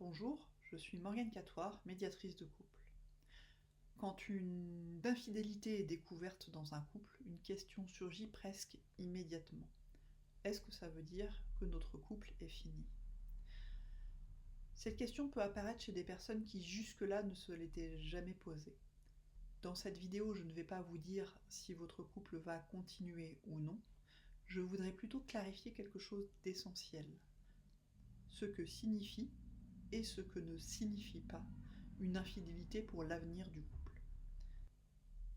Bonjour, je suis Morgane Catoire, médiatrice de couple. Quand une infidélité est découverte dans un couple, une question surgit presque immédiatement. Est-ce que ça veut dire que notre couple est fini ? Cette question peut apparaître chez des personnes qui jusque-là ne se l'étaient jamais posée. Dans cette vidéo, je ne vais pas vous dire si votre couple va continuer ou non. Je voudrais plutôt clarifier quelque chose d'essentiel. Ce que signifie et ce que ne signifie pas une infidélité pour l'avenir du couple.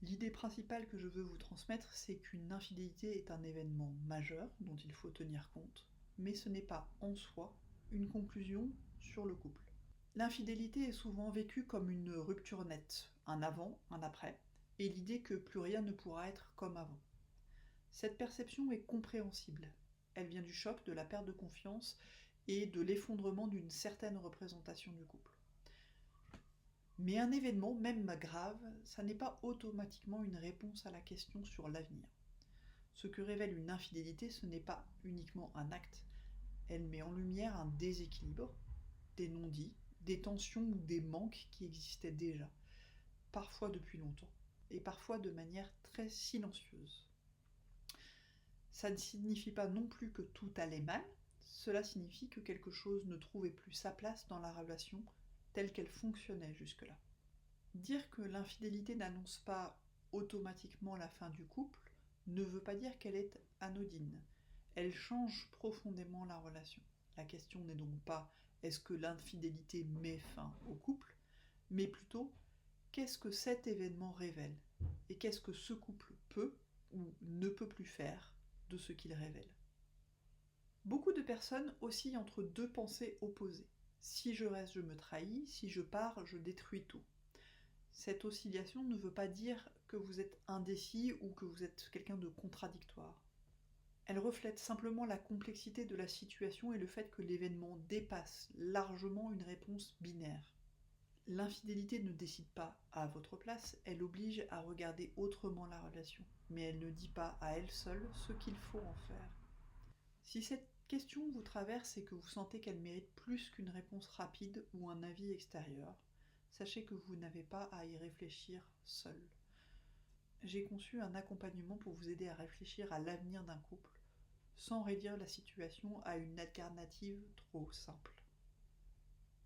L'idée principale que je veux vous transmettre, c'est qu'une infidélité est un événement majeur dont il faut tenir compte, mais ce n'est pas en soi une conclusion sur le couple. L'infidélité est souvent vécue comme une rupture nette, un avant, un après, et l'idée que plus rien ne pourra être comme avant. Cette perception est compréhensible. Elle vient du choc, de la perte de confiance et de l'effondrement d'une certaine représentation du couple. Mais un événement, même grave, ça n'est pas automatiquement une réponse à la question sur l'avenir. Ce que révèle une infidélité, ce n'est pas uniquement un acte, elle met en lumière un déséquilibre, des non-dits, des tensions ou des manques qui existaient déjà, parfois depuis longtemps, et parfois de manière très silencieuse. Ça ne signifie pas non plus que tout allait mal, cela signifie que quelque chose ne trouvait plus sa place dans la relation telle qu'elle fonctionnait jusque-là. Dire que l'infidélité n'annonce pas automatiquement la fin du couple ne veut pas dire qu'elle est anodine. Elle change profondément la relation. La question n'est donc pas est-ce que l'infidélité met fin au couple, mais plutôt qu'est-ce que cet événement révèle et qu'est-ce que ce couple peut ou ne peut plus faire de ce qu'il révèle. Beaucoup de personnes oscillent entre deux pensées opposées. Si je reste, je me trahis, si je pars, je détruis tout. Cette oscillation ne veut pas dire que vous êtes indécis ou que vous êtes quelqu'un de contradictoire. Elle reflète simplement la complexité de la situation et le fait que l'événement dépasse largement une réponse binaire. L'infidélité ne décide pas à votre place, elle oblige à regarder autrement la relation, mais elle ne dit pas à elle seule ce qu'il faut en faire. Si cette question vous traverse et que vous sentez qu'elle mérite plus qu'une réponse rapide ou un avis extérieur, sachez que vous n'avez pas à y réfléchir seul. J'ai conçu un accompagnement pour vous aider à réfléchir à l'avenir d'un couple, sans réduire la situation à une alternative trop simple.